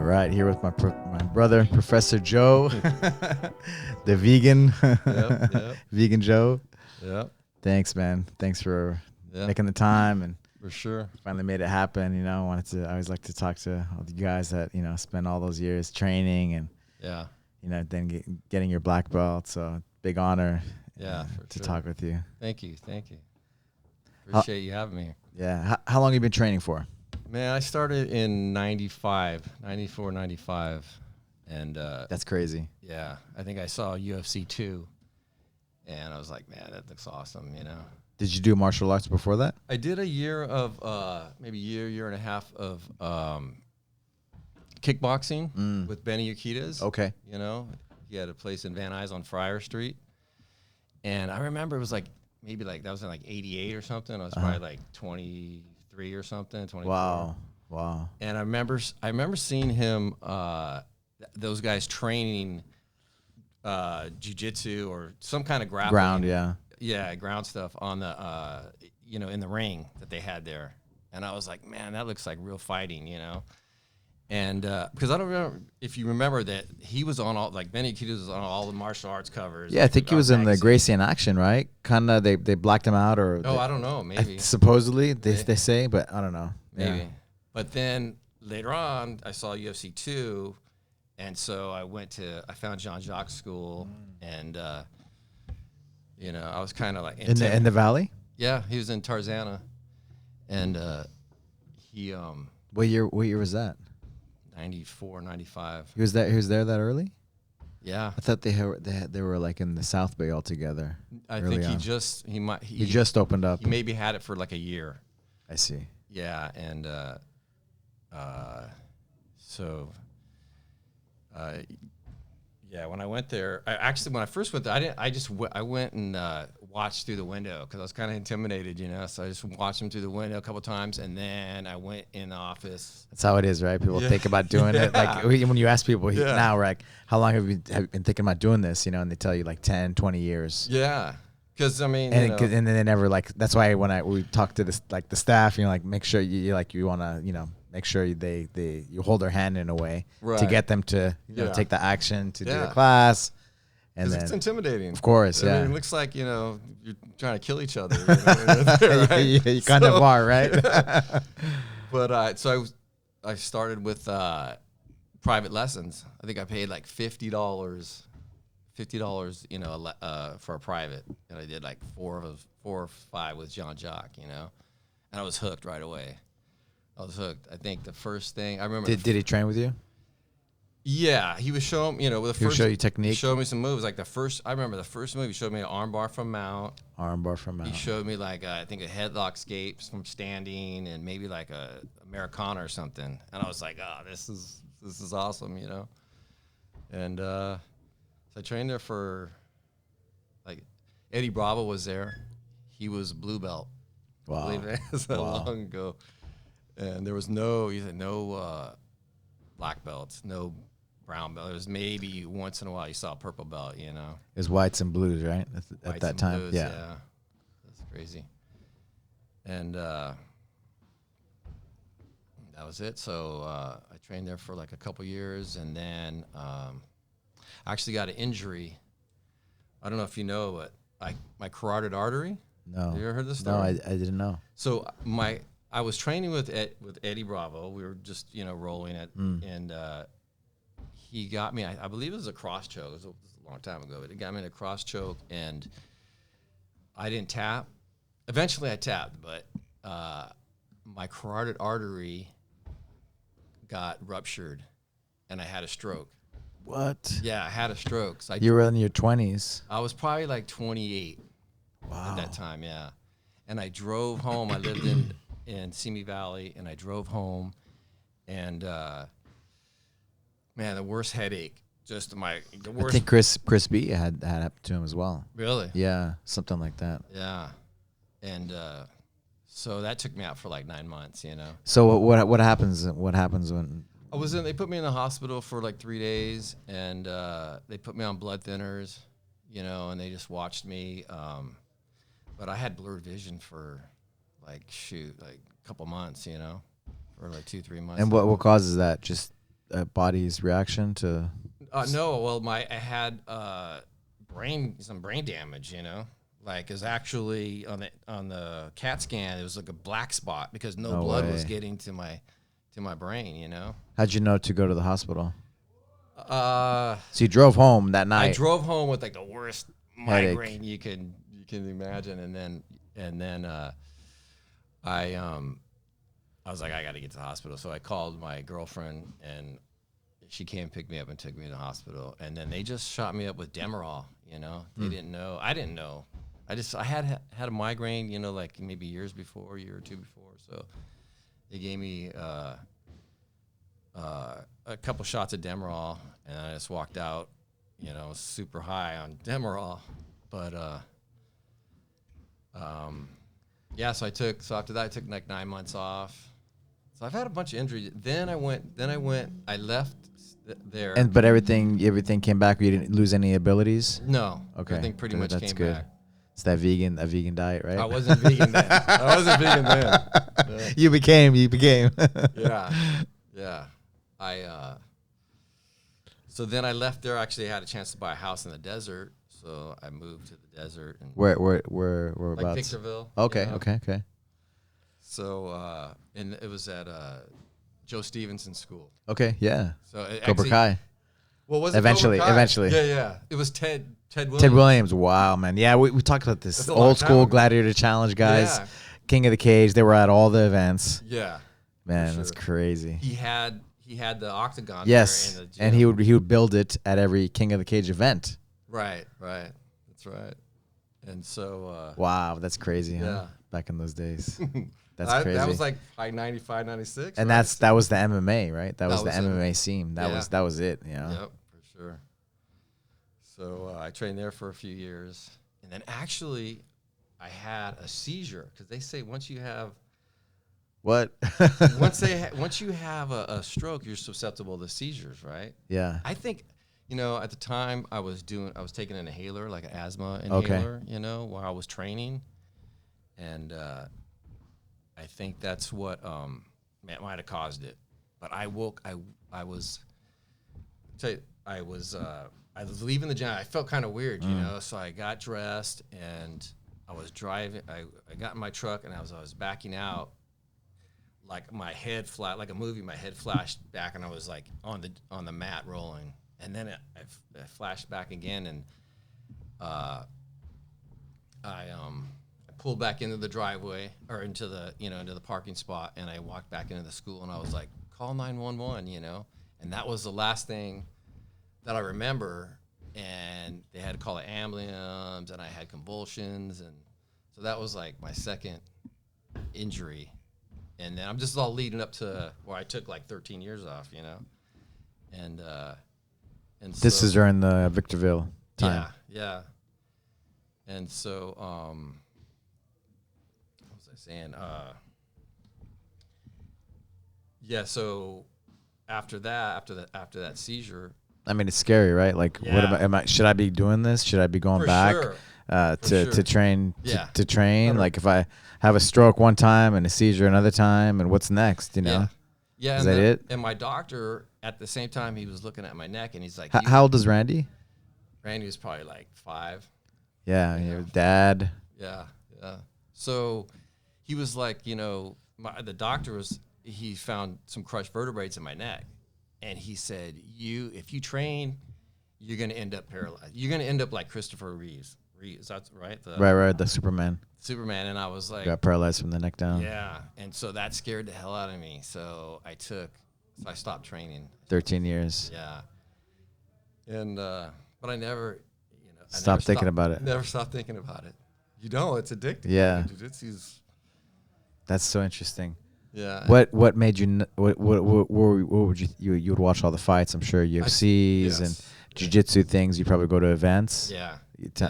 right, here with my brother, Professor Joe, the vegan, Yep. vegan Joe. Yep. Thanks, man. Thanks for Yep. making the time and For sure. finally made it happen. You know, I always like to talk to all the guys that spend all those years training and Yeah. then getting your black belt. So big honor. Yeah, to sure. talk with you. Thank you. Appreciate you having me. Yeah. How long have you been training for? Man, I started in 94, 95. And That's crazy. yeah, I think I saw UFC 2. And I was like, man, that looks awesome, you know. Did you do martial arts before that? I did a year of, maybe year and a half of kickboxing with Benny Urquidez. Okay. You know, he had a place in Van Nuys on Friar Street. And I remember it was like, maybe like, that was in like 88 or something. I was probably like 23 or something, 24. Wow. And I remember seeing him, those guys training Jiu-Jitsu or some kind of grappling. Ground, yeah. Yeah, ground stuff on the, in the ring that they had there. And I was like, man, that looks like real fighting, you know? And because I don't remember if you remember that he was on all, like Benny Urquidez was on all the martial arts covers. Yeah, I think he was in the Gracie in Action, right? Kind of, they blacked him out, or I don't know, maybe. Supposedly, they say, but I don't know. Maybe. Yeah. But then later on, I saw UFC 2, and so I found Jean-Jacques School, and I was kind of like in the Valley. Yeah, he was in Tarzana, and he What year was that? 94, 95. He was there that early? Yeah, I thought they were like in the South Bay altogether. I think on. he just opened up. He maybe had it for like a year. I see. Yeah, and when I went there, when I first went there, I went and watched through the window because I was kind of intimidated, you know. So I just watched him through the window a couple times, and then I went in the office. That's how it is, right? People think about doing it. Like when you ask people now, we're like, how long have you been thinking about doing this? You know, and they tell you like 10, 20 years. Yeah. Because I mean, and then they never that's why when we talk to the staff, like make sure you want to make sure you hold their hand in a way to get them to take the action to do the class. And then it's intimidating. Of course, I mean, it looks like you're trying to kill each other. You kind of are, right? But so I started with private lessons. I think I paid like $50. For a private, and I did like 4 or 5 with Jean-Jacques, and I was hooked right away. I I think the first thing I remember. Did he train with you? Yeah, he was showing, He would show you technique. He showed me some moves. Like I remember the first move, he showed me an armbar from mount. He showed me like I think a headlock escapes from standing, and maybe like a Americana or something. And I was like, oh, this is awesome, And so I trained there for, like, Eddie Bravo was there. He was blue belt. Wow. I believe it was long ago. And there was no black belts, no brown belt. It was maybe once in a while you saw a purple belt, It was whites and blues, right? At that time. Blues, yeah. That's crazy. And that was it. So I trained there for like a couple years, and then I actually got an injury. I don't know if you know, but my carotid artery. No. Have you ever heard this story? No, I didn't know. So I was training with Eddie Bravo. We were just rolling it, and he got me. I believe it was a cross choke. It was a long time ago, but it got me in a cross choke, and I didn't tap. Eventually, I tapped, but my carotid artery got ruptured, and I had a stroke. What? Yeah, I had a stroke. So you were in your 20s. I was probably like 28 at that time, yeah. And I drove home. I lived in Simi Valley, and I drove home, and man, the worst headache. Just the worst. I think Chris B had happened to him as well. Really? Yeah, something like that. Yeah, and so that took me out for like 9 months, So what happens? What happens when? They put me in the hospital for like 3 days, and they put me on blood thinners, and they just watched me. But I had blurred vision for like a couple months, for like 2-3 months. And what causes that? Just body's reaction to? No, well, I had some brain damage. Like is actually on the CAT scan, it was like a black spot because no blood was getting to my brain. How'd you know to go to the hospital? So you drove home that night. I drove home with like the worst migraine you can imagine, and then I was like, I got to get to the hospital. So I called my girlfriend, and she came pick me up and took me to the hospital. And then they just shot me up with Demerol. They didn't know. I didn't know. I had a migraine, like maybe a year or two before. So they gave me a couple shots of Demerol, and I just walked out, super high on Demerol. But so after that I took like 9 months off. So I've had a bunch of injuries. Then I left there. But everything came back. You didn't lose any abilities? No. Okay. Everything pretty much came back. It's that vegan diet, right? I wasn't vegan then. Yeah. You became. Yeah. So then I left there. Actually, I had a chance to buy a house in the desert. So I moved to the desert. And whereabouts? Like Victorville. Okay. Okay. So, and it was at Joe Stevenson School. Okay, yeah. So Cobra Kai. Well, was it eventually? Cobra Kai? Eventually. Yeah. It was Ted Williams. Ted Williams. Wow, man. Yeah, we talked about this. Old school Gladiator Challenge guys. Yeah. King of the Cage. They were at all the events. Yeah. Man, that's crazy. He had the octagon. Yes, there in the and he would build it at every King of the Cage event. Right. That's right. And so. Wow, that's crazy. Yeah. Huh? Back in those days. That's crazy. That was like 95, 96. And right? that was the MMA, right? That was the MMA scene. That was it. Yep, for sure. So I trained there for a few years, and then actually, I had a seizure because they say once you have what? once you have a stroke, you're susceptible to seizures, right? Yeah. I think. At the time I was taking an inhaler, like an asthma inhaler, while I was training. And I think that's what might have caused it. But I was leaving the gym. I felt kind of weird, so I got dressed and I was driving. I got in my truck and I was backing out. Like my head like a movie, my head flashed back and I was like on the mat rolling. And then I flashed back again, and I pulled back into the driveway or into the parking spot, and I walked back into the school, and I was like, call 911, and that was the last thing that I remember. And they had to call an ambulance, and I had convulsions, and so that was like my second injury. And then I'm just all leading up to where I took like 13 years off, and. And this is during the Victorville time. Yeah. And so, what was I saying? So after that seizure. I mean, it's scary, right? Like, what should I be doing this? Should I be going back to train? To train? Like, if I have a stroke one time and a seizure another time, and what's next? Yeah. Is that it? And my doctor, at the same time, he was looking at my neck, and he's like, how old is Randy? Randy was probably like 5. Yeah, your dad. Yeah. So he was like, the doctor he found some crushed vertebrae in my neck, and he said, if you train, you're going to end up paralyzed. You're going to end up like Christopher Reeves. That's right. Right. The Superman. And I was like, got paralyzed from the neck down. Yeah, and so that scared the hell out of me. So I stopped training. 13 years. Yeah. And but I never, stopped thinking about it. Never stopped thinking about it. It's addictive. Yeah. Jiu-Jitsu's. That's so interesting. Yeah. What made you? What would you would watch all the fights? I'm sure UFCs and Jiu-Jitsu things. You probably go to events. Yeah.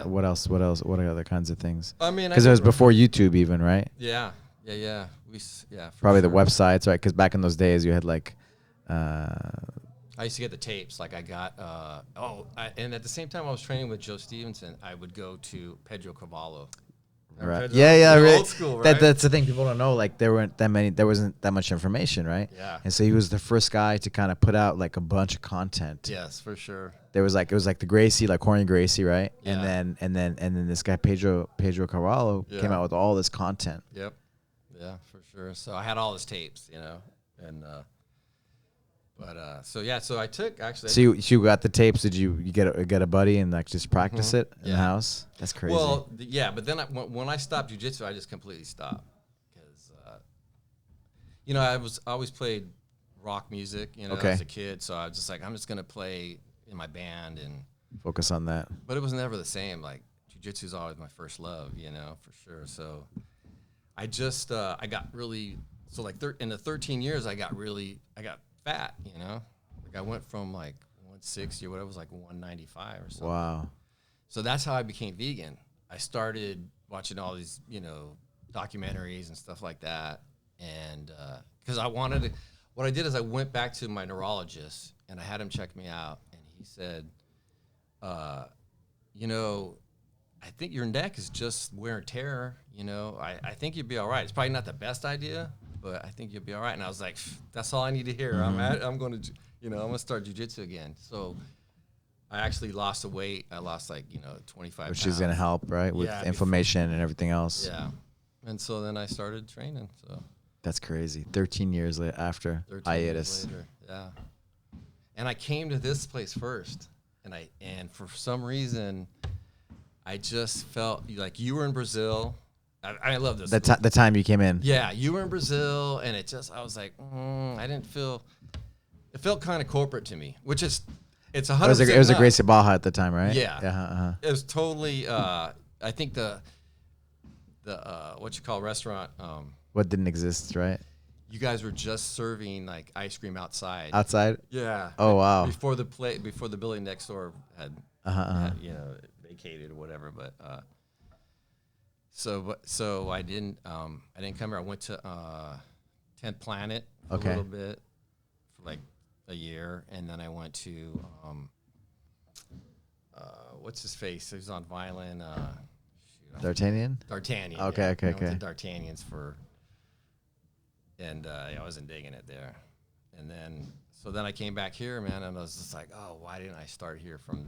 What else? What are other kinds of things? I mean, because it was before YouTube, even, right? Yeah. Probably the websites, right? Because back in those days, you had like. I used to get the tapes. Like I got. And at the same time, I was training with Joe Stevenson. I would go to Pedro Cavallo. Right. Yeah, right. Right. Old school, right? That's the thing. People don't know. Like there wasn't that much information, right? Yeah. And so he was the first guy to kind of put out like a bunch of content. Yes, for sure. It was like the Gracie, like Corny Gracie, right? Yeah. And then this guy Pedro Carvalho came out with all this content. Yep. Yeah, for sure. So I had all his tapes, and so I took actually. So you got the tapes? Did you get a buddy and like just practice it in the house? That's crazy. Well, but then when I stopped jiu-jitsu, I just completely stopped because I always played rock music, as a kid. So I was just like, I'm just gonna play in my band and focus on that. But it was never the same. Like jiu-jitsu is always my first love, for sure. So I just I got really in the 13 years I got fat, like I went from like 160 or whatever, it was like 195 or something. Wow. So that's how I became vegan. I started watching all these, documentaries and stuff like that. And because what I did is I went back to my neurologist and I had him check me out. And he said, I think your neck is just wear and tear. I think you'd be all right. It's probably not the best idea, but I think you'll be all right. And I was like, that's all I need to hear. Mm-hmm. I'm going to, I'm going to start jiu-jitsu again. So I actually lost the weight. I lost 25 pounds. Which is going to help, right? With inflammation and everything else. Yeah. And so then I started training. So that's crazy. 13 years after hiatus. Yeah. And I came to this place first. And for some reason, I just felt like you were in Brazil. I love this. The time you came in. Yeah, you were in Brazil, and I was like, I didn't feel. It felt kind of corporate to me, which it's 100%. It was a Gracie Baja at the time, right? Yeah. It was totally. I think the what you call restaurant. What didn't exist, right? You guys were just serving like ice cream outside. Outside? Yeah. Oh wow. Before the building next door had vacated or whatever, but. So I didn't come here. I went to 10th Planet for a little bit, for like a year, and then I went to what's his face? He was on Violin. D'Artagnan. D'Artagnan. Okay. I went to D'Artagnan's and I wasn't digging it there, and then I came back here, man, and I was just like, oh, why didn't I start here from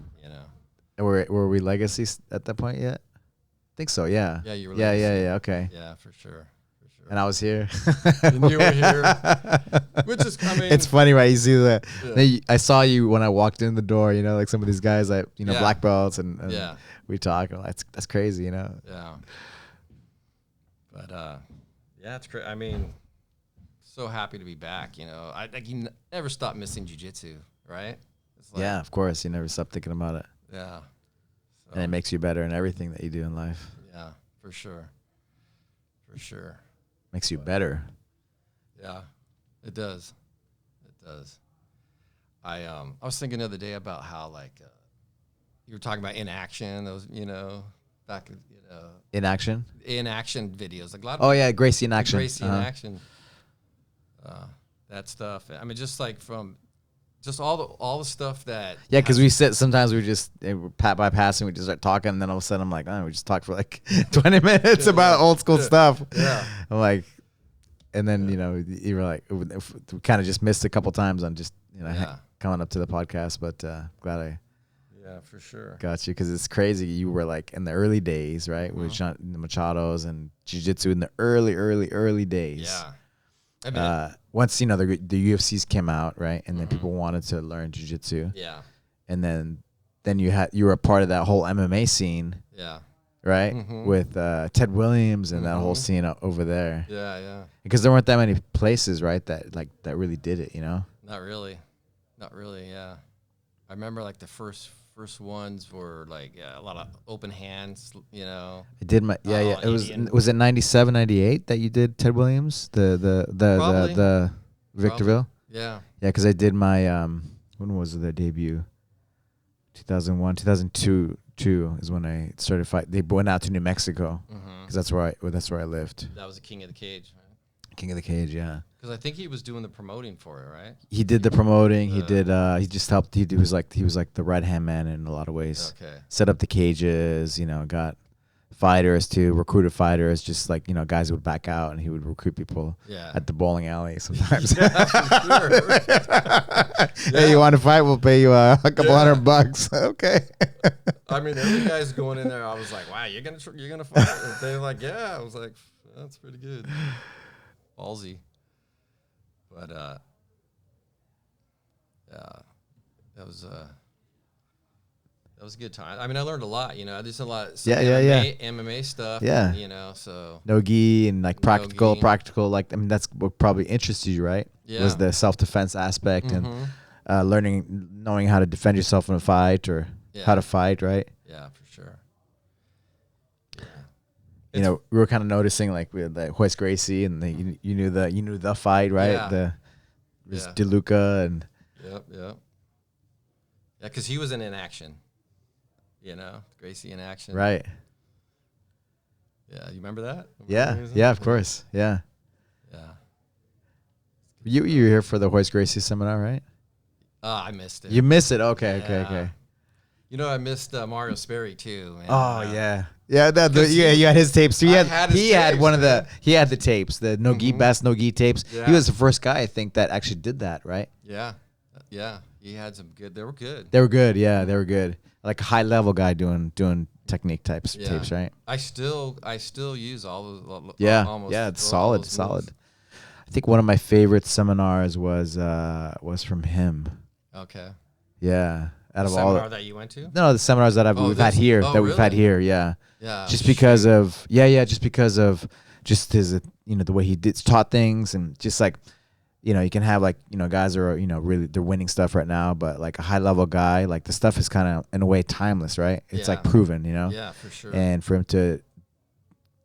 Were we legacy at that point yet? I think so, yeah. Yeah, you were. Yeah. Okay. Yeah, for sure. And I was here. And you were here, which is, it's funny, right? You see that? Yeah. I saw you when I walked in the door. Like some of these guys, black belts, and we talk. That's crazy, Yeah. But it's crazy. So happy to be back. You never stop missing jiu-jitsu, right? Yeah, of course. You never stop thinking about it. Yeah. And it makes you better in everything that you do in life. Yeah, for sure. Makes you better. Yeah, it does. I was thinking the other day about how you were talking about inaction. Those back inaction videos like a lot of Gracie in action. Gracie in action. That stuff. Just like from. Just all the stuff that because we sit sometimes we just pat by passing, we just start talking, and then all of a sudden I'm like, we just talk for like 20 minutes about old school stuff. Yeah, I'm like, and then you were like, we kind of just missed a couple times on just coming up to the podcast, but glad I for sure got you, because it's crazy. You were like in the early days, right, with the Machados and jiu-jitsu in the early days. Once the UFCs came out, right, and then people wanted to learn jiu-jitsu. Yeah. And then you were a part of that whole MMA scene. Yeah. Right? With Ted Williams and that whole scene over there. Yeah. Because there weren't that many places, right, that really did it, Not really. Yeah. I remember like the first ones were like a lot of open hands, I did my was it 97, 98 that you did Ted Williams, the Victorville? Yeah, because I did my when was their debut? 2001, 2002 is when I started fight. They went out to New Mexico because that's where I lived. That was the King of the Cage, right? King of the Cage, yeah. Because I think he was doing the promoting for it, right? He did the promoting. He did. He just helped. He was like the right hand man in a lot of ways. Okay. Set up the cages. Got fighters to recruited fighters, just like, guys would back out and he would recruit people Yeah. at the bowling alley sometimes. Yeah, for sure. Hey, you want to fight? We'll pay you a couple $100. Okay. I mean, every guy's going in there. I was like, wow, you're gonna fight? And they're like, yeah. I was like, that's pretty good. Ballsy. But yeah, that was a good time. I mean, I learned a lot. I did a lot. MMA stuff. Yeah. And, so no gi and like practical. Like, I mean, that's what probably interested you, right? Yeah. Was the self-defense aspect and knowing how to defend yourself in a fight or how to fight, right? Yeah, for sure. Yeah. We were kind of noticing like with the Royce Gracie and you knew the fight, right? Yeah. DeLuca and. Yep. Yeah, because he was in action. Gracie in action. Right. Yeah, you remember that? Yeah, of course. Yeah. Yeah. You were here for the Royce Gracie seminar, right? I missed it. You missed it? Okay. I missed Mario Sperry too, man. Oh, yeah. Yeah, you had his tapes. So he had the tapes, the no-gi best no-gi tapes. Yeah. He was the first guy, I think, that actually did that, right? Yeah. Yeah. He had some good. They were good. They were good. Yeah, they were good. Like a high-level guy doing technique tapes, right? I still use all those. Yeah, it's solid. I think one of my favorite seminars was from him. Okay. Yeah. Out of all seminar that you went to? No, the seminars that we've had here. We've had here. Yeah. Yeah. Just because of just his the way he taught things and just like. You can have like, guys that are, really, they're winning stuff right now, but like a high level guy, like the stuff is kind of in a way timeless, right? It's like proven, Yeah, for sure. And for him to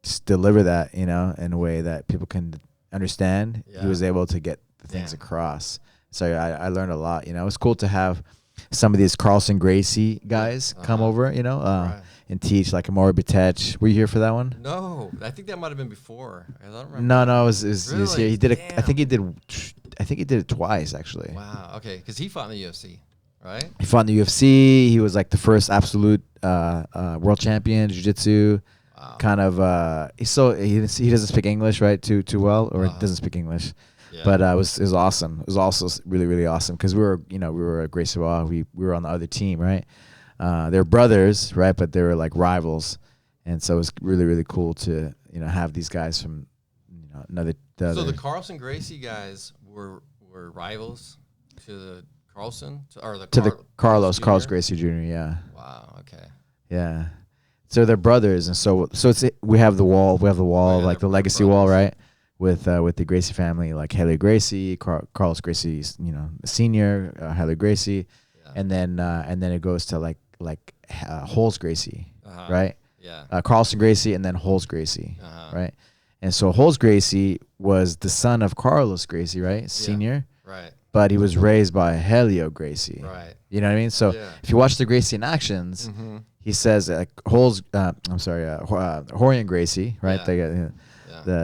just deliver that, in a way that people can understand, he was able to get the things across. So I learned a lot, It was cool to have some of these Carlson Gracie guys come over, right. And teach like Amori Bitech. Were you here for that one? No, I think that might have been before. I don't remember. No, it was here. He did it. I think he did it twice actually. Wow. Okay, because he fought in the UFC, right? He fought in the UFC. He was like the first absolute world champion Jiu-Jitsu. Wow. Kind of. He doesn't speak English right too well, or doesn't speak English. Yeah. But it was awesome. It was also really, really awesome because we were at Gracie Law. We were on the other team, right? They're brothers, right? But they were like rivals, and so it was really, really cool to have these guys from another. So the Carlson Gracie guys were rivals to the Carlson Carlos Gracie Jr. Yeah. Wow. Okay. Yeah. So they're brothers, and so we have the wall, like the legacy wall, right? With the Gracie family, like Haley Gracie, Carlos Gracie, senior, Haley Gracie, and then it goes to like Royce Gracie, right? Yeah. Carlson Gracie, and then Royce Gracie, right? And so Royce Gracie was the son of Carlos Gracie, right? Senior, right? But he was raised by Helio Gracie, right? You know what I mean? So if you watch the Gracie in actions, he says Horian Gracie, right?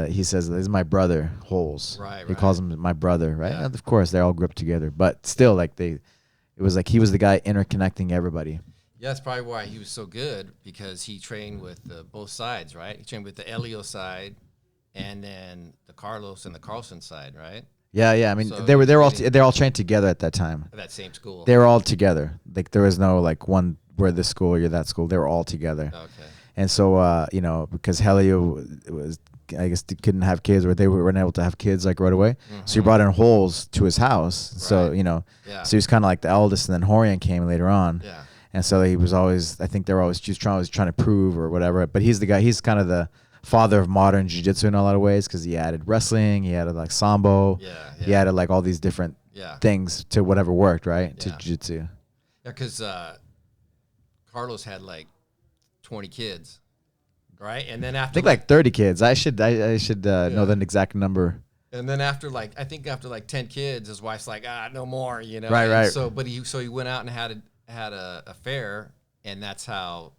He says, "This is my brother, Holes." Right. He calls him my brother, right? And of course, they all grew up together, but still, like it was like he was the guy interconnecting everybody. Yeah, that's probably why he was so good, because he trained with both sides, right? He trained with the Helio side, and then the Carlos and the Carlson side, right? Yeah. I mean, so they're all trained together at that time. At that same school. They were all together. Like there was no like one we're this school or you're that school. They were all together. Okay. And so because Helio was, I guess, couldn't have kids, or they weren't able to have kids like right away. So he brought in Holes to his house. Right. So so he was kind of like the eldest, and then Horian came later on. Yeah. And so he was always, I think they were always just trying to prove or whatever. But he's the guy. He's kind of the father of modern jiu-jitsu in a lot of ways, because he added wrestling, he added like sambo, he added like all these different things to whatever worked, right? To jiu-jitsu. Yeah, because Carlos had like 20 kids, right? And then after I think like 30 kids. I should know the exact number. And then after like 10 kids, his wife's like, no more, Right, right. So he went out and had a affair, and that's how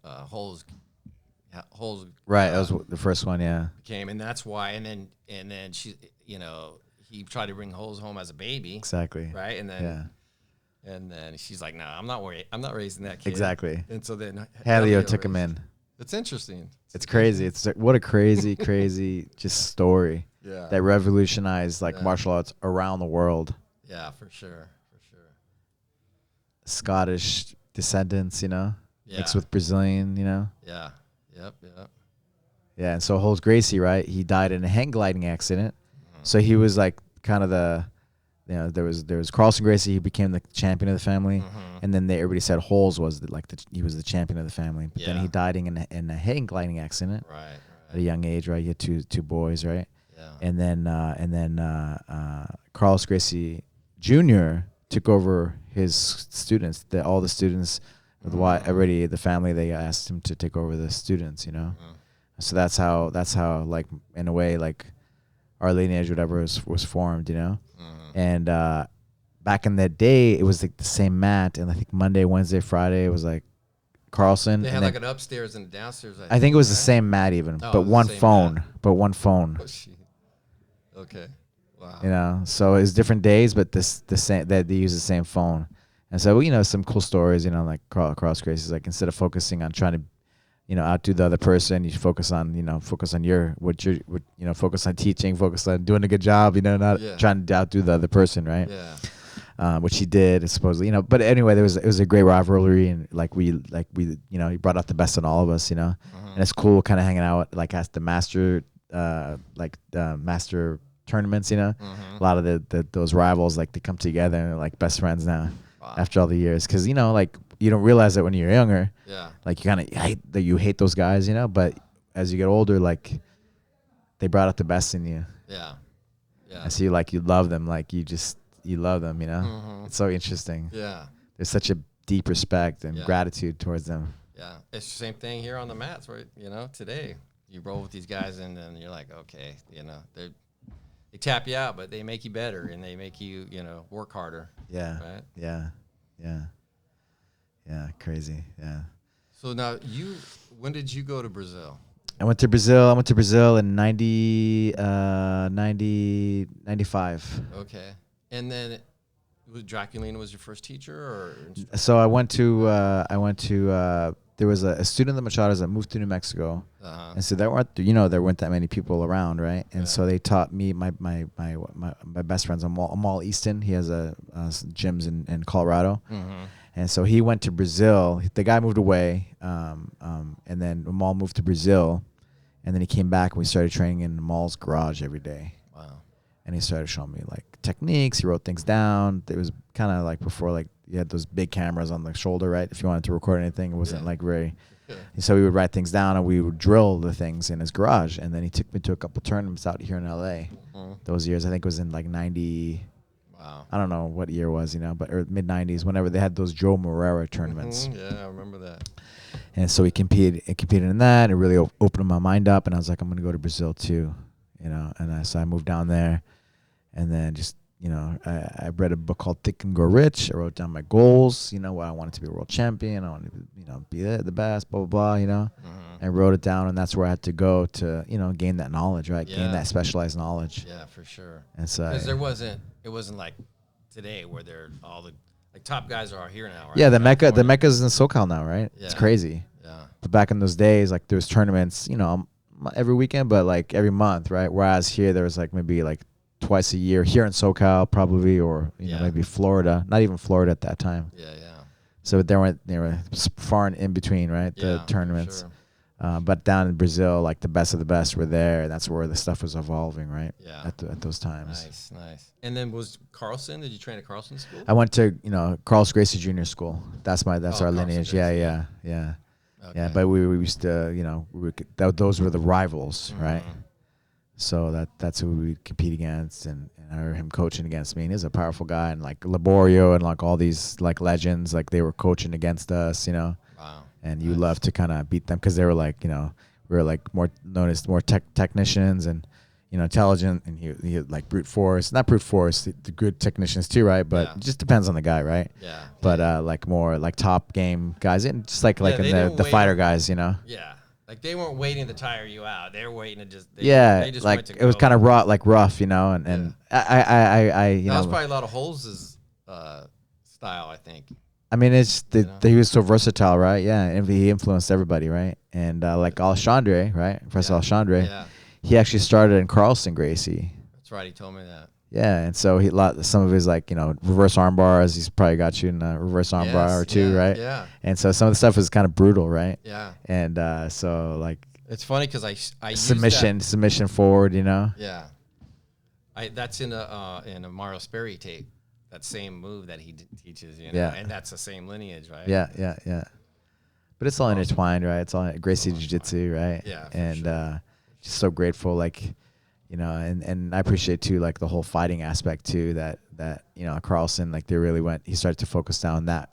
Holes. Right, that was the first one, came, and that's why. And then she, he tried to bring Holes home as a baby. Exactly. Right, and then And then she's like, "No, I'm not raising that kid." Exactly. And so then Helio took him in. It's interesting. It's crazy. It's what a crazy, crazy just story. Yeah. That revolutionized like martial arts around the world. Yeah, for sure. Scottish descendants, mixed with Brazilian, Yeah. Yep. Yeah, and so Royce Gracie, right? He died in a hang gliding accident. So he was like kind of there was Carlson Gracie. He became the champion of the family, and then everybody said Holes was he was the champion of the family. But then he died in a hang gliding accident at a young age, right? He had two boys, right? Yeah. And then Carlos Gracie Jr. took over his students. All the students, already the family, they asked him to take over the students, So that's how like in a way like our lineage, whatever, was formed, And back in that day, it was like the same mat, and I think Monday, Wednesday, Friday, it was like Carlson. They had like an upstairs and a downstairs. I think it was the same mat even, but one phone. Mat. But one phone. Oh, shit. Okay. Wow. So it's different days, but the same, that they use the same phone. And so some cool stories, like Carlos Gracie is like, instead of focusing on trying to outdo the other person, you focus on focus on focus on teaching, focus on doing a good job, not trying to outdo the other person, right? Yeah. Which he did supposedly, but anyway, it was a great rivalry, and he brought out the best in all of us, and it's cool kind of hanging out like at the master master tournaments, a lot of those rivals, like they come together and they're like best friends now. Wow. After all the years, because like you don't realize it when you're younger. Yeah. Like you kind of hate those guys, but as you get older, like they brought out the best in you. Yeah. Yeah. And so you love them, like you love them, It's so interesting. Yeah. There's such a deep respect and gratitude towards them. Yeah. It's the same thing here on the mats, right? Today you roll with these guys and then you're like, okay, they tap you out, but they make you better and they make you, work harder. Yeah. Right? Yeah. Yeah. Yeah. Crazy. Yeah. So now when did you go to Brazil? I went to Brazil in 95. Okay. And then was Draculina was your first teacher or? So I went to there was a student of the Machados that moved to New Mexico, and so there weren't that many people around, right? And so they taught me my best friend's Amal Easton. He has gyms in Colorado, and so he went to Brazil. The guy moved away, and then Amal moved to Brazil, and then he came back and we started training in Amal's garage every day. Wow! And he started showing me like techniques. He wrote things down. It was kind of like before like. You had those big cameras on the shoulder, right? If you wanted to record anything, it wasn't like very. Yeah. So we would write things down and we would drill the things in his garage. And then he took me to a couple tournaments out here in LA. Those years, I think it was in like 90. Wow. I don't know what year it was, but mid 90s, whenever they had those Joe Morera tournaments. Yeah, I remember that. And so we competed in that. It really opened my mind up, and I was like, I'm going to go to Brazil too, And so I moved down there, and then just. I read a book called Think and Grow Rich. I wrote down my goals, what I wanted to be a world champion. I wanted to, be the best, blah, blah, blah, I wrote it down, and that's where I had to go to, gain that knowledge, right? Gain that specialized knowledge. Yeah, for sure. And so because it wasn't like today where they're all the top guys are here now, right? Yeah, the Mecca's in SoCal now, right? Yeah. It's crazy. Yeah. But back in those days, like there was tournaments, every weekend, but like every month, right? Whereas here there was like maybe like twice a year here in SoCal probably, or maybe Florida, not even Florida at that time. Yeah. So they were far and in between, right? The tournaments. Sure. But down in Brazil, like the best of the best were there. That's where the stuff was evolving, right? Yeah. At those times. Nice. And then was Carlson? Did you train at Carlson school? I went to Carlos Gracie Junior School. That's our lineage. Gracie. Yeah. Okay. Yeah, but we used to those were the rivals, right? So that's who we compete against, and I heard him coaching against me. And he's a powerful guy, and like Laborio and like all these like legends, like they were coaching against us, Wow. And you love to kind of beat them because they were like, we were like more known as more technicians and intelligent, and he had like not brute force, the good technicians too, right? But it just depends on the guy, right? Yeah. But like more like top game guys, and just like in the fighter guys, Yeah. Like they weren't waiting to tire you out. They were waiting to just. They just like went to it was kind of rough, and I that was probably a lot of Holes's style, I think. I mean, it's he was so versatile, right? Yeah, and he influenced everybody, right? And like Alexandre, right? Professor Alexandre, he actually started in Carlson Gracie. That's right. He told me that. Yeah, and so some of his like reverse arm bars. He's probably got you in a reverse arm bar or two, right? Yeah. And so some of the stuff is kind of brutal, right? Yeah. And so like it's funny because I submission forward, Yeah. That's in a Mario Sperry tape. That same move that he teaches, and that's the same lineage, right? Yeah. But it's all intertwined, right? It's all Gracie Jiu-Jitsu, right? Yeah, and sure. Just so grateful, like, and I appreciate too, like the whole fighting aspect too. That Carlson, like he started to focus down that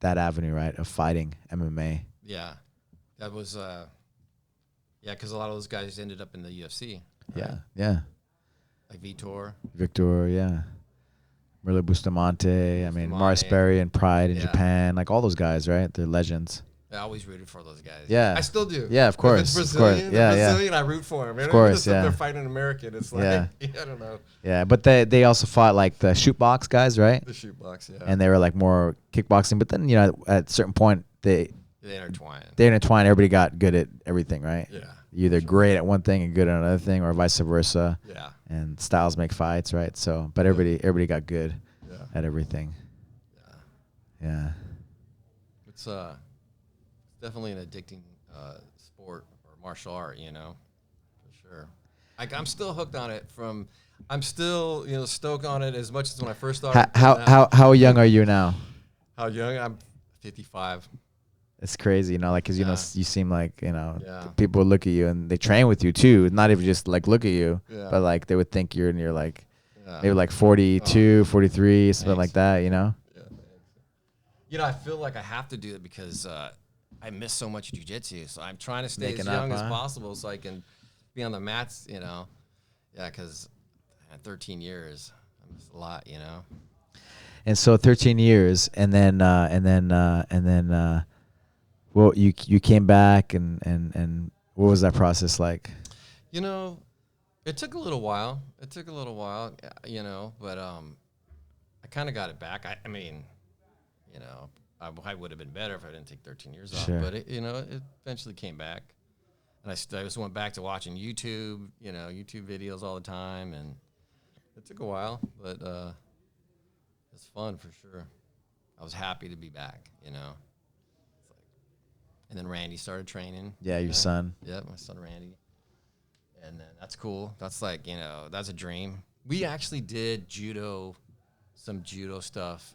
avenue, right, of fighting MMA. Yeah, that was because a lot of those guys ended up in the UFC. Right? Yeah. Like Victor, yeah. Murlo Bustamante, I mean, Mario Sperry and Pride in Japan, like all those guys, right? They're legends. I always rooted for those guys. Yeah. I still do. Yeah, of course. If it's Brazilian, Brazilian, I root for him. Of course, They're fighting an American. It's like, I don't know. Yeah, but they also fought like the shoot box guys, right? The shoot box, yeah. And they were like more kickboxing, but then, at a certain point, they intertwine. Everybody got good at everything, right? Yeah. You're either great at one thing and good at another thing, or vice versa. Yeah. And styles make fights, right? So, but everybody got good at everything. Yeah. It's definitely an addicting sport or martial art, for sure. I'm still hooked on it. I'm still stoked on it as much as when I first started. How young are you now? How young? I'm 55. It's crazy, because you seem like people look at you and they train with you too. Not even just like look at you, but like they would think you're like maybe like 42, 43, something like that. I feel like I have to do it because I miss so much jiu-jitsu. So I'm trying to stay as young as possible so I can be on the mats. Yeah, because 13 years, I miss a lot. And so 13 years, and then. Well, you came back, and what was that process like? It took a little while. But I kind of got it back. I mean, I would have been better if I didn't take 13 years off. But it eventually came back, and I just went back to watching YouTube, YouTube videos all the time, and it took a while, but it's fun for sure. I was happy to be back, And then Randy started training. Yeah, your son. Yeah, my son Randy. And then that's cool. That's like, that's a dream. We actually did some judo stuff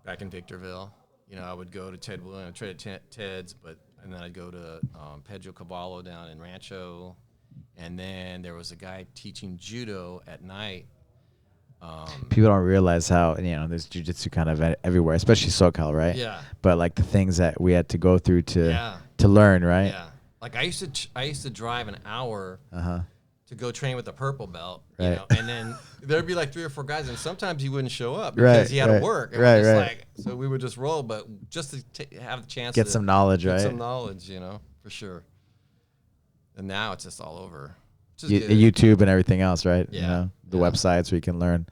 back in Victorville. I would go to Ted Williams, I'd trade at Ted's, and then I'd go to Pedro Caballo down in Rancho. And then there was a guy teaching judo at night. People don't realize how there's jiu-jitsu kind of everywhere, especially SoCal, right? Yeah. But like the things that we had to go through to learn, right? Yeah. Like I used to drive an hour to go train with the purple belt, right. And then there'd be like 3 or 4 guys, and sometimes he wouldn't show up because he had to work. So we would just roll, but just to have the chance to some knowledge, right? Some knowledge, for sure. And now it's just all over. YouTube and everything else, right? Yeah. The websites where you can learn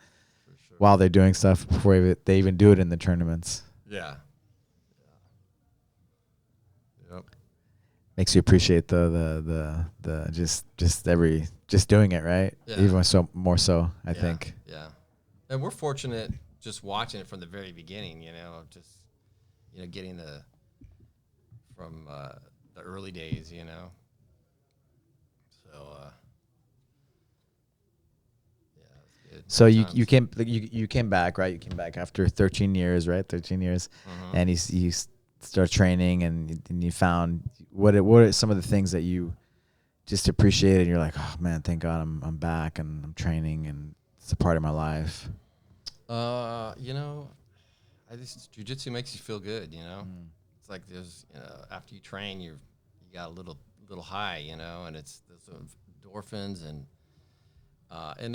while they're doing stuff before they even do it in the tournaments. Yeah. Yep. Makes you appreciate the just doing it, right? Yeah. Even more so, I think. Yeah. And we're fortunate just watching it from the very beginning, getting from the early days, So you came back, right? You came back after 13 years, right? 13 years, and you start training, and you found what are some of the things that you just appreciated? And you're like, oh man, thank God I'm back and I'm training, and it's a part of my life. Jiu-jitsu makes you feel good. It's like there's after you train, you got a little high, and it's those endorphins and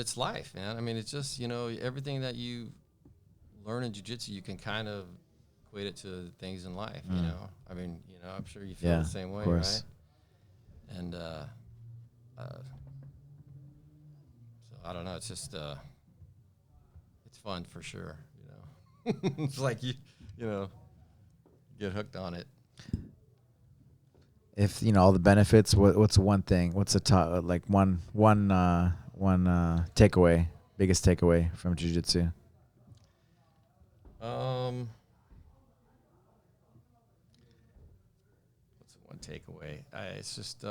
it's life, man. I mean, it's just, everything that you learn in jiu-jitsu, you can kind of equate it to things in life, I mean, I'm sure you feel the same way, right? And so I don't know, it's just it's fun for sure, It's like you know, get hooked on it. If all the benefits, what's one thing? What's the top, like one takeaway, biggest takeaway from jiu-jitsu? What's one takeaway? It's just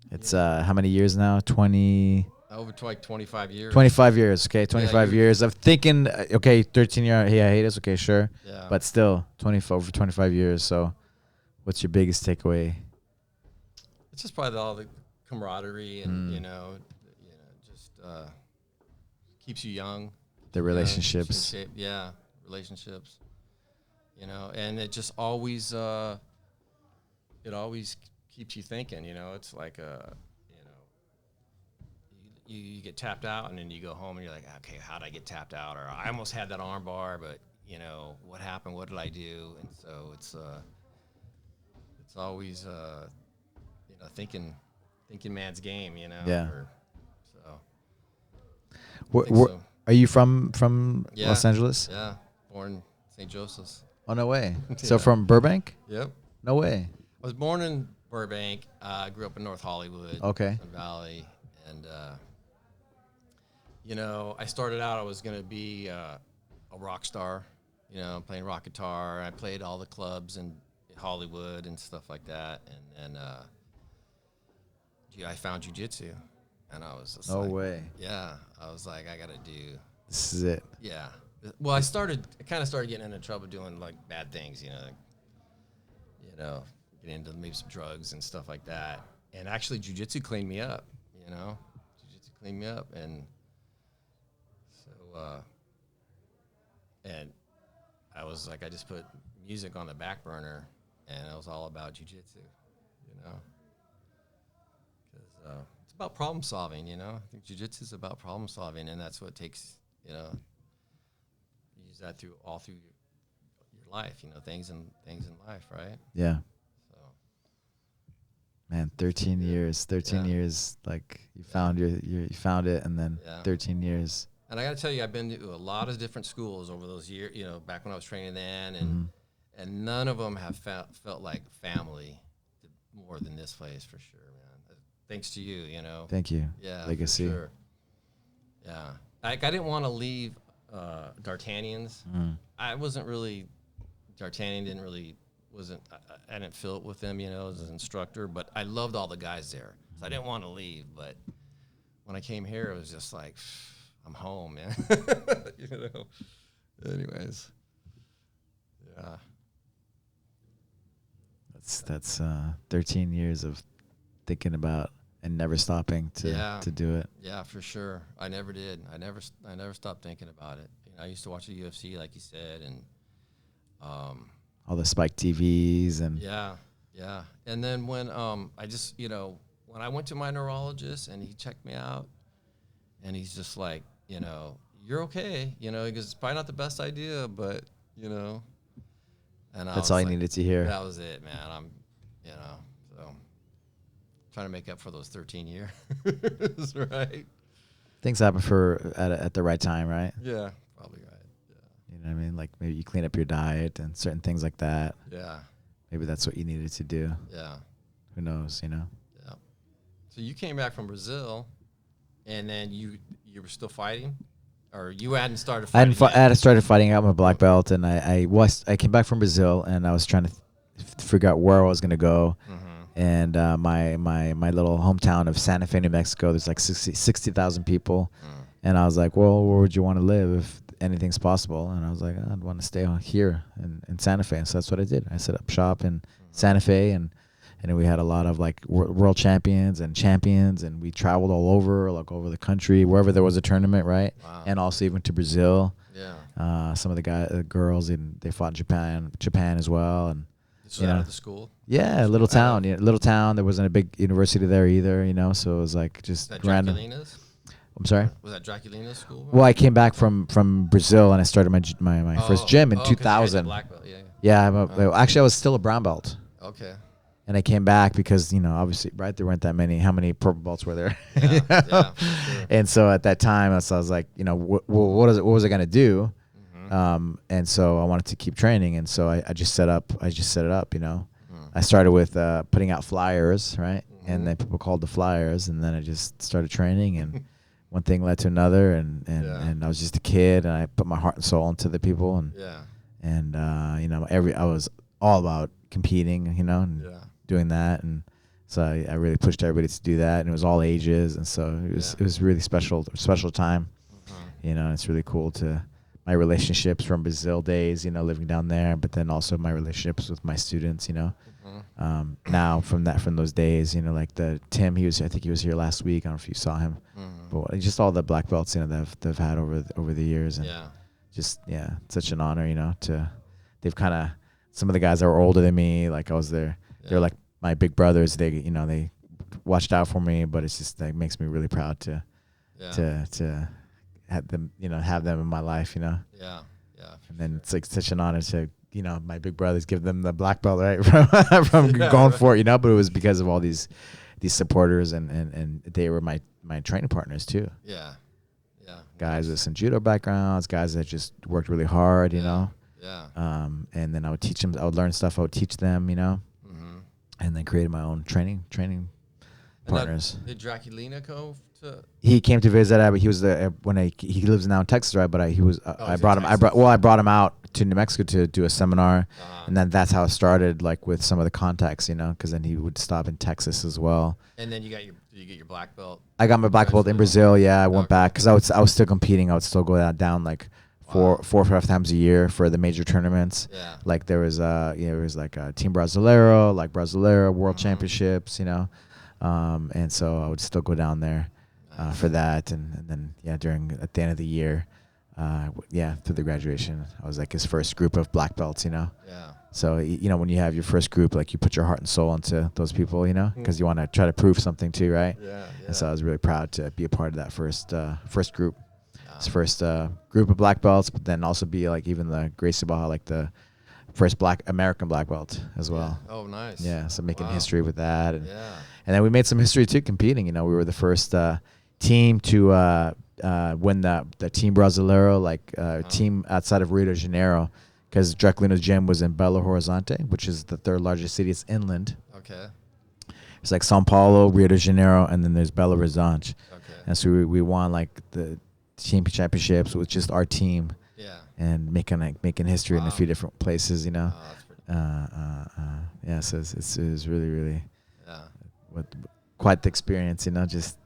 it's how many years now? 20. Over to like 25 years. 25 years, okay, 25 years of thinking, okay, 13-year hiatus, okay, sure. Yeah. But still, over 25 years. So what's your biggest takeaway? It's just probably all the camaraderie and, just keeps you young. The relationships. Yeah, relationships. And it just always, it always keeps you thinking, it's like you get tapped out and then you go home and you're like, okay, how did I get tapped out? Or I almost had that arm bar, but what happened? What did I do? And so it's always thinking man's game, Yeah. So are you from Los Angeles? Yeah, born St. Joseph's. Oh, no way. So from Burbank? Yep. No way. I was born in Burbank. I grew up in North Hollywood. Okay. Sun Valley. And, I started out, I was going to be a rock star, playing rock guitar. I played all the clubs in Hollywood and stuff like that. And then, I found jiu-jitsu. And I was just no way. Yeah. I was like, I got to do. This is it. Yeah. Well, I kind of started getting into trouble doing, like, bad things, getting into maybe some drugs and stuff like that. And actually, jiu-jitsu cleaned me up, Jiu-jitsu cleaned me up. And so, and I was like, I just put music on the back burner, and it was all about jiu-jitsu, Because it's about problem solving, I think jiu-jitsu is about problem solving, and that's what takes, you use that through your life, things in life, right? Yeah. Man, 13 years, like you found you found it, and then 13 years. And I got to tell you, I've been to a lot of different schools over those years, back when I was training then, and none of them have felt like family more than this place, for sure, man. Thanks to you, Thank you. Yeah. Legacy. For sure. Yeah. Like, I didn't want to leave D'Artagnan's. I wasn't really, D'Artagnan I didn't feel it with them, as an instructor, but I loved all the guys there. So I didn't want to leave, but when I came here, it was just like, I'm home, man. Anyways. Yeah. That's 13 years of thinking about and never stopping to do it. Yeah, for sure. I never did. I never stopped thinking about it. I used to watch the UFC, like you said, and all the Spike TVs and yeah. And then when I just when I went to my neurologist and he checked me out, and he's just like, you're okay, he goes, it's probably not the best idea, but and that's all you needed to hear. That was it, man. I'm so trying to make up for those 13 years, right? Things happen at the right time, right? Yeah, probably right. You know what I mean? Like maybe you clean up your diet and certain things like that. Yeah. Maybe that's what you needed to do. Yeah. Who knows, Yeah. So you came back from Brazil, and then you were still fighting? Or you hadn't started fighting I hadn't started fighting. I got my black belt, and I came back from Brazil, and I was trying to figure out where I was going to go. And my little hometown of Santa Fe, New Mexico, there's like 60,000 people. And I was like, well, where would you want to live if anything's possible? And I was like, I'd want to stay here in Santa Fe. And so that's what I did. I set up shop in Santa Fe, and then we had a lot of like world champions, and we traveled all over, like over the country, wherever there was a tournament, right? Wow. And also even to Brazil. Yeah. Some of the girls, they fought in Japan as well. And so out of the school? Yeah, little town. Yeah, little town. There wasn't a big university there either, so it was like just random. Draculina's? I'm sorry? Was that Draculina's school? Well, I came back from Brazil, and I started my first gym in 2000. Black belt, Yeah, actually, I was still a brown belt. Okay. And I came back because, obviously, right, there weren't that many. How many purple belts were there? Yeah, yeah, for sure. And so at that time, I was like, what was I going to do? And so I wanted to keep training. And so I just set it up. I started with putting out flyers, right? And then people called the flyers. And then I just started training. And one thing led to another. And I was just a kid. And I put my heart and soul into the people. And I was all about competing, and doing that, and so I really pushed everybody to do that, and it was all ages, and so it was really special time. It's really cool to my relationships from Brazil days, living down there, but then also my relationships with my students, now from those days, like the Tim, I think he was here last week. I don't know if you saw him, but just all the black belts, that they've had over the years, and just such an honor, they've kind of, some of the guys that were older than me, like I was there, they're like my big brothers. They watched out for me, but it's just like makes me really proud to have them, have them in my life, Yeah. And then it's like such an honor to, my big brothers give them the black belt, right, from going for it, but it was because of all these supporters, and they were my training partners too. Yeah. Guys with some judo backgrounds, guys that just worked really hard, Yeah. And then I would teach them. I would learn stuff. I would teach them, and then created my own training partners. Did Draculina go to? He came to visit. But he was he lives now in Texas, right? But I brought him out to New Mexico to do a seminar, and then that's how it started, like with some of the contacts, because then he would stop in Texas as well. And then did you get your black belt? I got my black belt in Brazil. Yeah, I went back because I was still competing. I would still go down like 4 or 5 times a year for the major tournaments. Yeah. Like there was like Team Brasileiro, World Championships, and so I would still go down there for that, and then at the end of the year, through the graduation, I was like his first group of black belts, Yeah. So when you have your first group, like you put your heart and soul into those people, because you want to try to prove something too, right? Yeah. And so I was really proud to be a part of that first group. His first group of black belts, but then also be like even the Gracie Baja, like the first American black belt as well. Yeah. Oh, nice. Yeah, so making history with that, and and then we made some history too competing. We were the first team to win the Team Brasileiro, team outside of Rio de Janeiro, because Draculino's gym was in Belo Horizonte, which is the third largest city. It's inland. Okay. It's like São Paulo, Rio de Janeiro, and then there's Belo Horizonte. Okay. And so we won like the team championships with just our team. Yeah. And making history in a few different places, Oh, that's pretty So it was really, really yeah. quite the experience, just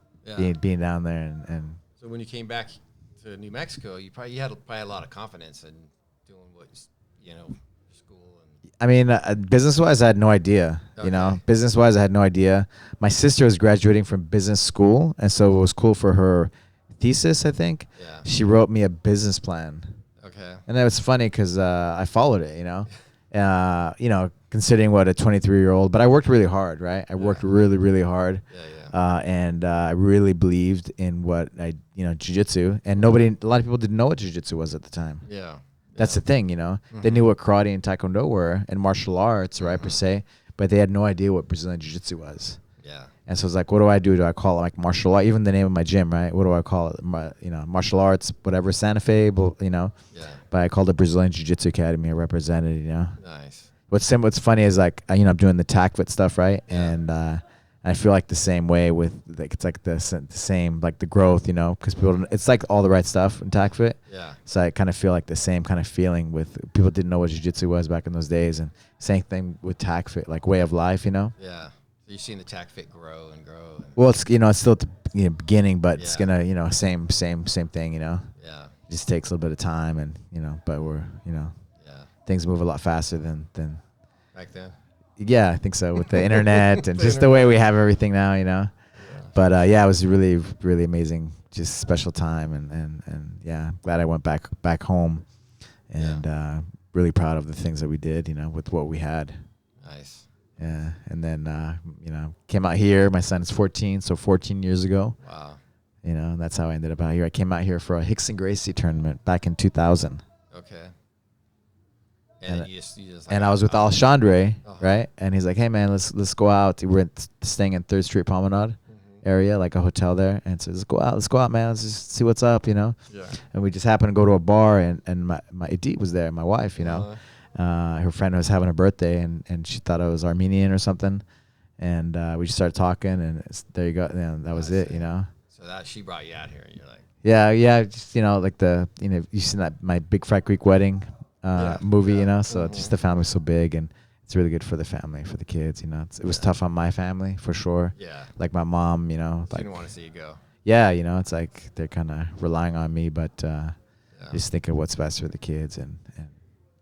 being down there and. So when you came back to New Mexico, you had a lot of confidence in doing what school and. I mean, business-wise, I had no idea. Okay. Business-wise, I had no idea. My sister was graduating from business school, and so it was cool for her thesis, I think. Yeah. She wrote me a business plan. Okay. And it was funny because I followed it, considering what a 23-year-old, but I worked really hard, right? I worked really, really hard. Yeah. And I really believed in what jiu-jitsu, and a lot of people didn't know what jiu-jitsu was at the time. Yeah. That's the thing, they knew what karate and taekwondo were and martial arts, right, per se, but they had no idea what Brazilian jiu-jitsu was. Yeah. And so it's like, what do I do? Do I call it like martial art? Even the name of my gym, right? What do I call it? Martial arts, whatever, Santa Fe, Yeah. But I called it Brazilian Jiu-Jitsu Academy. I represented, Nice. What's funny is like, I'm doing the TACFIT stuff, right? And I feel like the same way with like it's like the same like the growth, because people it's like all the right stuff in TACFIT. Yeah. So I kind of feel like the same kind of feeling with people didn't know what jiu-jitsu was back in those days, and same thing with TACFIT, like way of life, Yeah. So you've seen the TACFIT grow and grow. Well, it's it's still at the beginning, but it's gonna same thing, Yeah. It just takes a little bit of time, and but we're things move a lot faster than Back then. Yeah, I think so, with the internet and just the way we have everything now, Yeah. But it was really, really amazing, just special time, and glad I went back home, and really proud of the things that we did, with what we had. Nice. Yeah, and then came out here. My son is 14, so 14 years ago. Wow. That's how I ended up out here. I came out here for a Hickson Gracie tournament back in 2000. Okay. And you just like, and I was with Alexandre, right? And he's like, hey man, let's go out. We're staying in 3rd Street Promenade area, like a hotel there. And so let's go out, man. Let's just see what's up, you know? Yeah. And we just happened to go to a bar, and my Edith was there, my wife, you know? Her friend was having a birthday, and she thought I was Armenian or something. And we just started talking, and there you go. That was it, you know? So that she brought you out here, and you're like... Yeah, just, you know, like you've seen that My Big Fat Greek Wedding movie, you know? So just the family's so big, and it's really good for the family, for the kids, you know? It was tough on my family, for sure. Yeah. Like my mom, you know? She didn't want to see you go. Yeah, you know, it's like they're kind of relying on me, but just think of what's best for the kids and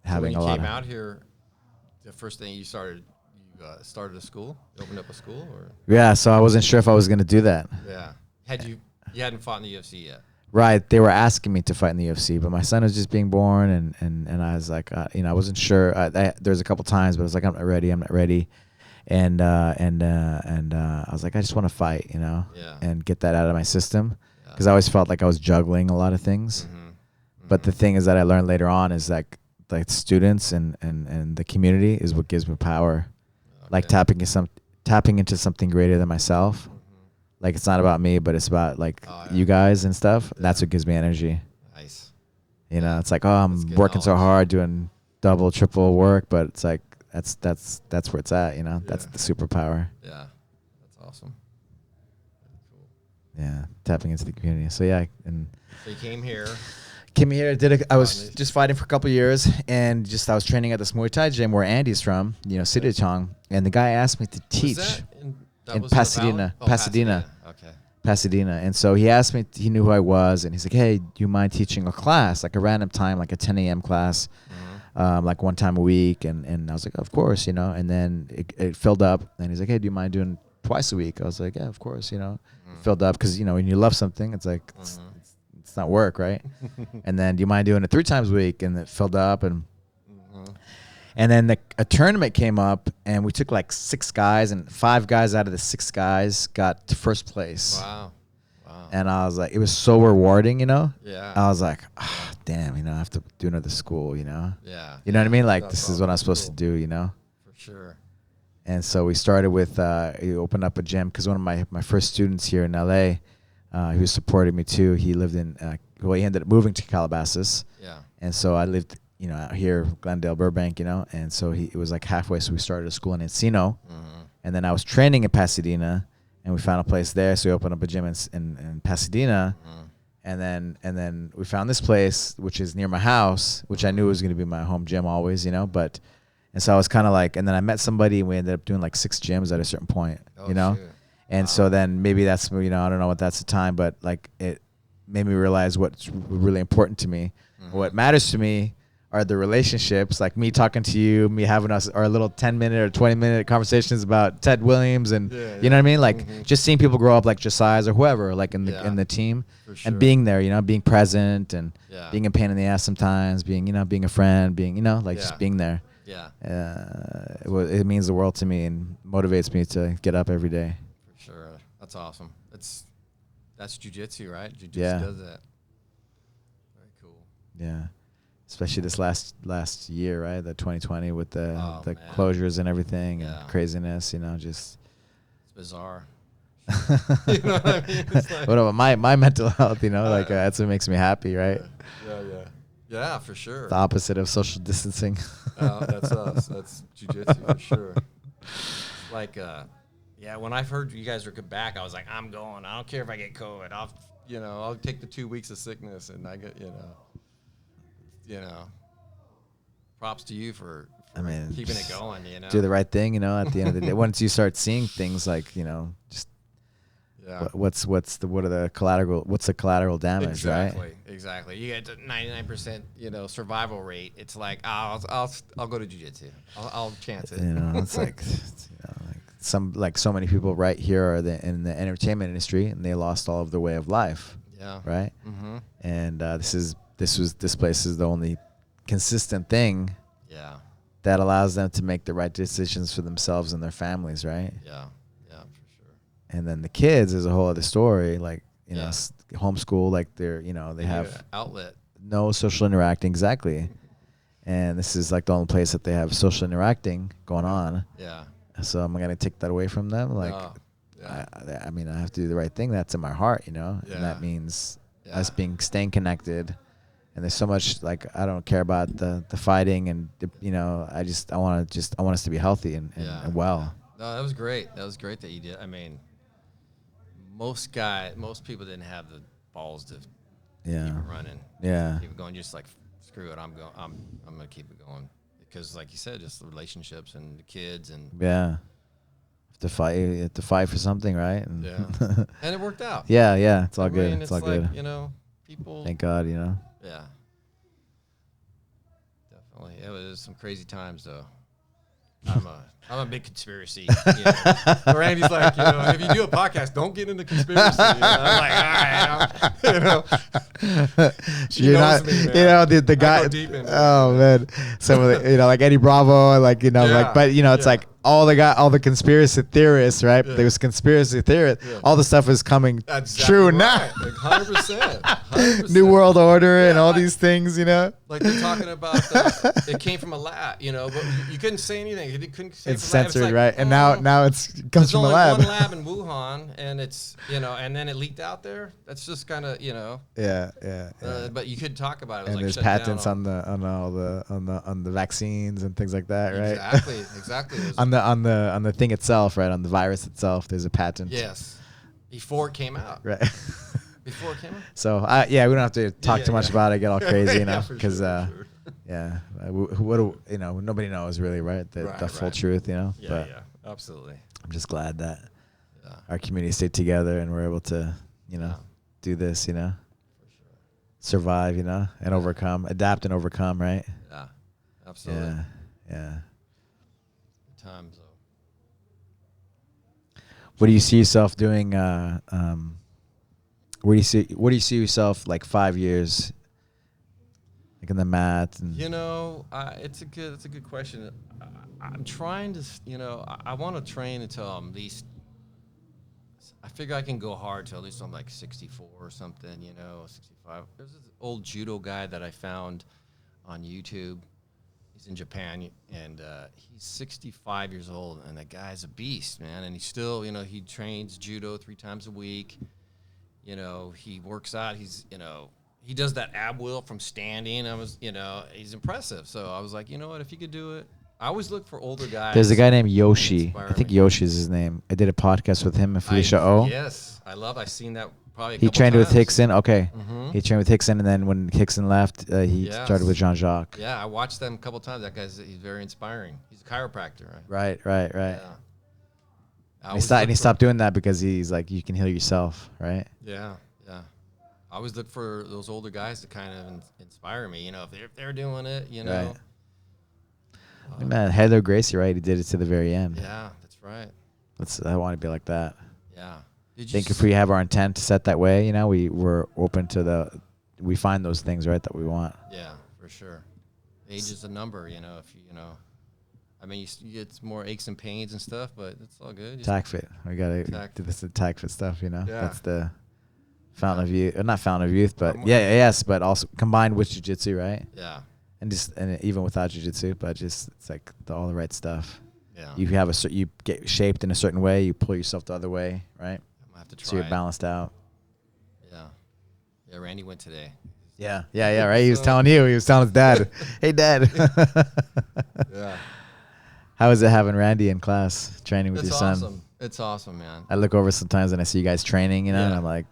having a lot of... When you came out here, the first thing you started a school? You opened up a school? Or? Yeah, so I wasn't sure if I was going to do that. Yeah. You hadn't fought in the UFC yet? Right. They were asking me to fight in the UFC, but my son was just being born, and I was like, you know, I wasn't sure. There was a couple times, but I was like, I'm not ready. And I was like, I just want to fight, you know, and get that out of my system, because I always felt like I was juggling a lot of things. But the thing is that I learned later on is like students and the community is what gives me power, like tapping into something greater than myself. Like, it's not about me, but it's about like you guys and stuff. That's what gives me energy. Nice. You know, it's like, oh, I'm working so hard, doing double, triple work, but it's like that's where it's at. You know, that's the superpower. Yeah, that's awesome. Cool. Yeah, tapping into the community. So yeah, and so you came here. I was just fighting for a couple of years, and I was training at this Muay Thai gym where Andy's from, you know, City Chong, and the guy asked me to teach. In Pasadena. Pasadena. Okay. Pasadena. And so he asked me, he knew who I was, and he's like, hey, do you mind teaching a class, like a random time, like a 10 a.m. class, like one time a week? And I was like, of course, you know. And then it filled up, and he's like, hey, do you mind doing twice a week? I was like, yeah, of course, you know. Filled up, because, you know, when you love something, it's like, it's not work, right? And then, do you mind doing it 3 times a week? And it filled up, and then a tournament came up, and we took like 6 guys, and 5 guys out of the 6 guys got to first place. Wow. And I was like, it was so rewarding, you know? Yeah. I was like, damn, you know, I have to do another school, you know? Yeah. You know what I mean? Like, this is what I'm supposed to do, you know? For sure. And so we started with, he opened up a gym, because one of my first students here in LA, he was supporting me too. He lived in, he ended up moving to Calabasas. Yeah. And so I lived, you know, out here, Glendale, Burbank, you know, and so it was like halfway, so we started a school in Encino, and then I was training in Pasadena, and we found a place there, so we opened up a gym in Pasadena, and then we found this place, which is near my house, which I knew was going to be my home gym always, you know, and so I was kind of like, and then I met somebody, and we ended up doing like 6 gyms at a certain point, you know, and so then maybe that's, you know, I don't know what that's the time, but like it made me realize what's really important to me, what matters to me are the relationships, like me talking to you, me having our little 10-minute or 20-minute conversations about Ted Williams, and you know what I mean, like just seeing people grow up, like Josiah or whoever, like in the team, and being there, you know, being present, and being a pain in the ass sometimes, being, you know, being a friend, being, you know, like just being there. Yeah. It means the world to me and motivates me to get up every day. For sure, that's awesome. That's jiu-jitsu, right? Jiu-jitsu does that. Very cool. Yeah. Especially this last year, right? The 2020 with the closures and everything and craziness, you know, just... It's bizarre. You know what I mean? It's like, what about my mental health, you know? Like, that's what makes me happy, right? Yeah, for sure. The opposite of social distancing. That's us. That's jiu-jitsu for sure. Like, when I've heard you guys are back, I was like, I'm going. I don't care if I get COVID. I'll take the 2 weeks of sickness, and I get, props to you for keeping it going, you know. Do the right thing, you know, at the end of the day. Once you start seeing things like, you know, just what's the collateral damage, right? Exactly. You get 99%, you know, survival rate. It's like, I'll go to jiu-jitsu. I'll chance it. You know, it's like, so many people right here are in the entertainment industry, and they lost all of their way of life. Yeah. Right. And this place is the only consistent thing that allows them to make the right decisions for themselves and their families, right? Yeah, for sure. And then the kids is a whole other story, like, you know, homeschool, like they have outlet. No social interacting, exactly. and this is like the only place that they have social interacting going on. Yeah. So I'm gonna take that away from them. Like, I mean, I have to do the right thing. That's in my heart, you know, and that means us staying connected. And there's so much, like, I don't care about the fighting, and you know, I want us to be healthy and well. No, that was great. That was great that you did. I mean, most people didn't have the balls to keep it running. Yeah. Keep it going. Just like, screw it. I'm gonna keep it going, because, like you said, just the relationships and the kids and you have to fight for something, right? And and it worked out. Yeah. It's all good. It's all like, good. You know, people. Thank God, you know. Yeah. Definitely. It was some crazy times, though. I'm a big conspiracy. You know. Randy's like, you know, if you do a podcast, don't get into conspiracy. You know? I'm like, all right, you know. You're not, me, you know, the guy. Man, some of the, you know, like Eddie Bravo, like, you know, like, but you know, it's like all the conspiracy theorists, right? There was conspiracy theorists. All the stuff is coming true now. Like 100%. New World Order and all these things, you know. Like they're talking about, it came from a lab, you know, but you couldn't say anything. You couldn't say it's censored, like, right? And now it comes from a lab. There's only one lab in Wuhan, and it's, you know, and then it leaked out there. That's just kind of, you know. Yeah. But you could talk about it. It was and like there's patents on the vaccines and things like that, right? Exactly. on the thing itself, right? On the virus itself, there's a patent. Yes. Before it came out. Right. Before it came out. So we don't have to talk too much about it, get all crazy, you know, because what do, you know, nobody knows really, right? The full truth, you know. Yeah, absolutely. I'm just glad that our community stayed together and we're able to, you know, do this, you know, survive, you know, and overcome, adapt and overcome, right? Yeah, absolutely. Yeah. Times though. What do you see yourself doing? Where do you see yourself like 5 years, like in the mat? And you know, it's a good question. I'm trying to, you know, I want to train until I'm at least. I figure I can go hard till at least I'm like 64 or something. You know, 65. There's this old judo guy that I found on YouTube. He's in Japan, and he's 65 years old, and the guy's a beast, man. And he's still, you know, he trains judo 3 times a week. You know, he works out. He's, you know, he does that ab wheel from standing. You know, he's impressive. So I was like, you know what, if you could do it. I always look for older guys. There's a guy named Yoshi. I think Yoshi is his name. I did a podcast with him and Felicia O. Yes, I've seen that probably a He couple trained times. with Hickson. Okay. Mm-hmm. He trained with Hickson, and then when Hickson left, he started with Jean-Jacques. Yeah, I watched them a couple times. He's very inspiring. He's a chiropractor, right? Right. Yeah. And he stopped doing that because he's like, you can heal yourself, right? Yeah. I always look for those older guys to kind of inspire me. You know, if they're doing it, you know. Right. Man, Heather Gracie, right? He did it to the very end. Yeah, that's right. I want to be like that. Yeah. I think if we have our intent set that way, you know, we're open to we find those things, right, that we want. Yeah, for sure. Age is a number, you know. If you know, I mean, you get more aches and pains and stuff, but it's all good. Tac fit. We gotta do this tac fit stuff, you know. Yeah. That's the fountain of youth, not fountain of youth, but yes, but also combined with jiu-jitsu, right? Yeah. And even without jiu-jitsu, but just it's like all the right stuff. Yeah. You get shaped in a certain way, you pull yourself the other way, right? I'm gonna have to try. So you're balanced out. Yeah, Randy went today. Yeah, right. He was telling his dad, "Hey, Dad." Yeah. How is it having Randy in class training with your son? Awesome. It's awesome, man. I look over sometimes and I see you guys training, you know, and I'm like,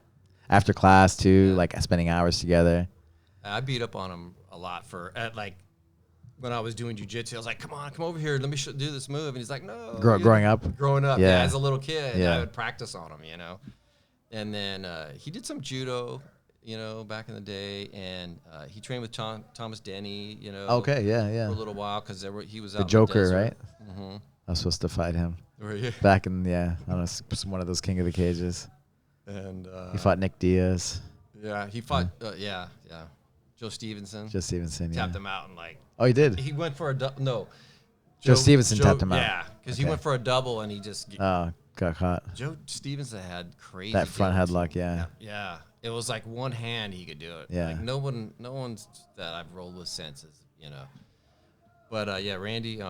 after class too, like spending hours together. I beat up on him a lot when I was doing jiu-jitsu. I was like, come over here. Let me do this move. And he's like, no. Growing up, yeah, as a little kid, I would practice on him, you know. And then he did some judo, you know, back in the day. And he trained with Thomas Denny, you know. Okay, yeah. For a little while because he was out the Joker, in the right? Mm-hmm. I was supposed to fight him. Were you? Back in, I don't know, one of those King of the Cages. And he fought Nick Diaz. Yeah, he fought, Joe Stevenson. Tapped him out and like. Oh, he did? He went for a no. Joe Stevenson tapped him out. Yeah, because he went for a double and he just. Got caught. Joe Stevenson had crazy. That front headlock, yeah. Yeah, it was like one hand he could do it. Yeah. Like no one that I've rolled with since is, you know. But yeah, Randy.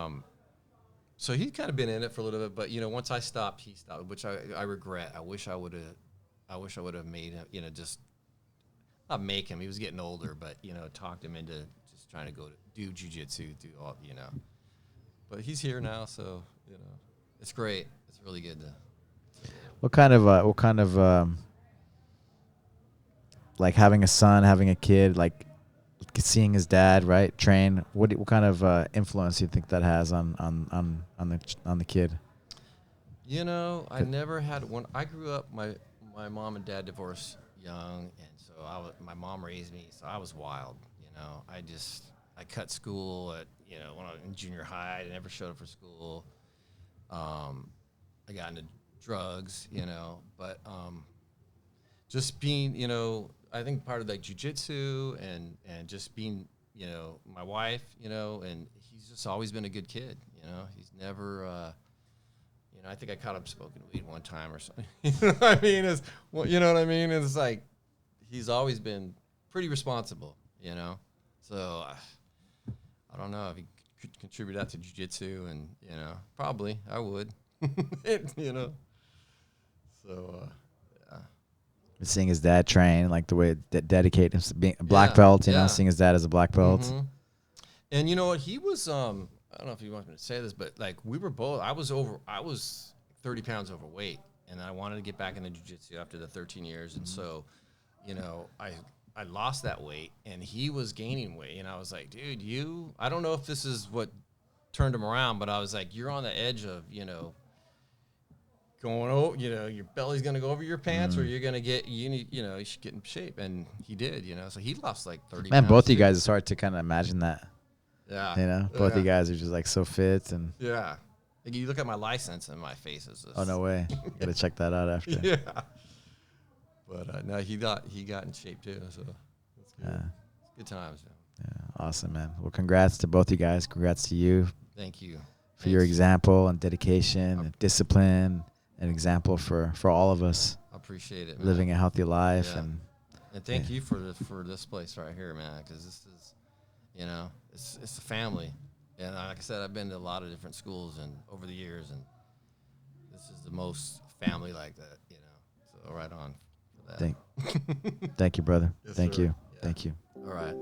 So he'd kind of been in it for a little bit, but once I stopped, he stopped, which I regret. I wish I would have made him. Just not make him. He was getting older, but talked him into just trying to go to do jiu-jitsu, do all. But he's here now, so it's great. It's really good to. What kind of like having a son, having a kid, like seeing his dad, right, train. What kind of influence do you think that has on the kid? I never had one. I grew up. My mom and dad divorced young, and so my mom raised me. So I was wild. I cut school at when I was in junior high. I never showed up for school. I got into drugs, but just being, I think part of like jiu-jitsu and just being, my wife, and he's just always been a good kid, he's never, I think I caught him smoking weed one time or something. You know what I mean? It's like, he's always been pretty responsible, so I don't know if he could contribute that to jiu-jitsu and, probably I would, so, yeah. Seeing his dad train, like the way that dedicate him to being a black belt, seeing his dad as a black belt. Mm-hmm. And you know what? He was, I don't know if you want me to say this, but like we were both, I was 30 pounds overweight and I wanted to get back into jiu-jitsu after the 13 years. And so, I lost that weight and he was gaining weight. And I was like, dude, I don't know if this is what turned him around, but I was like, you're on the edge of, going over, your belly's going to go over your pants or you're going to get, you should get in shape. And he did, so he lost like 30 Man, pounds. both of you guys, it's hard to kind of imagine that. Yeah. Both of you guys are just like so fit. And yeah. Like you look at my license and my face is just. Oh, no way. You got to check that out after. Yeah. But no, he got in shape too. So that's good. Yeah. Good times. Yeah. Awesome, man. Well, congrats to both you guys. Congrats to you. Thank you. For your example and dedication and discipline. An example for all of us. I appreciate it, man. Living a healthy life. Yeah. And thank you for this place right here, man, because this is, it's a family. And like I said, I've been to a lot of different schools and over the years, and this is the most family like that, So right on for that. Thank you, brother. Yes, Thank sir. you. Yeah. Thank you. All right.